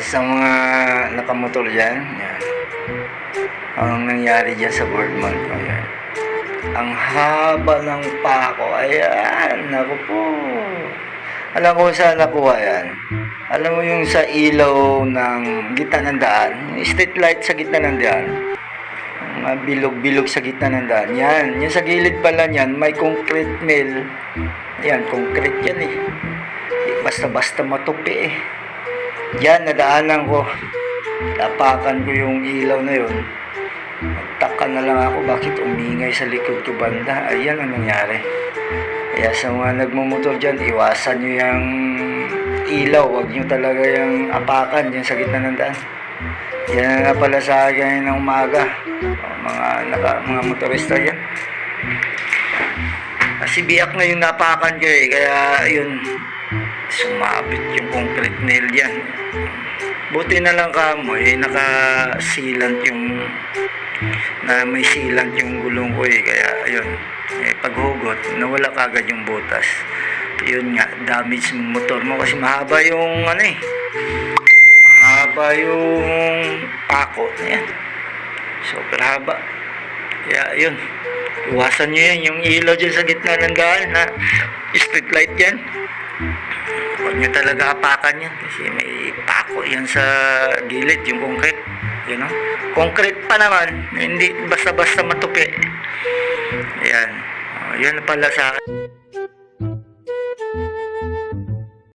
Sa mga nakamotor dyan, yan. Ang nangyari dyan sa Boardman ko, yan. Ang haba ng pako, ayan, naku po. Alam ko saan nakuha yan. Alam mo yung sa ilaw ng gitna ng daan, yung street light sa gitna ng daan. Mga bilog-bilog sa gitna ng daan. Yan, yung sa gilid pala niyan, may concrete mill. Yan, concrete yan eh. Basta-basta matupi eh. Yan, nadaanan ko. Tapakan ko yung ilaw na yun. Nagtaka na lang ako bakit umingay sa likod ko banda. Ayan ang nangyari. Kaya sa mga nagmumotor dyan, iwasan nyo yung ilaw. Huwag nyo talaga yung apakan dyan sa gitna ng daan. Yan na pala sa akin ng umaga. Mga motorista yan. Kasi biyak na yung napakan ko eh. Kaya yun, sumabit yung concrete nail yan. Buti na lang kamo eh, nakasilant yung may silant yung gulong ko eh. Kaya ayun, paghugot, nawala kagad yung butas. Yun nga, damage ng motor mo kasi mahaba yung mahaba yung pako na yan. Super haba. Kaya yun, iwasan nyo yan, yung ilaw dyan sa gitna ng daan na street light yan. Huwag nyo talaga apakan yan kasi may pako yan sa gilid, yung concrete. You know? Concrete pa naman, hindi basta-basta matupi. Ayan. Yan pala sa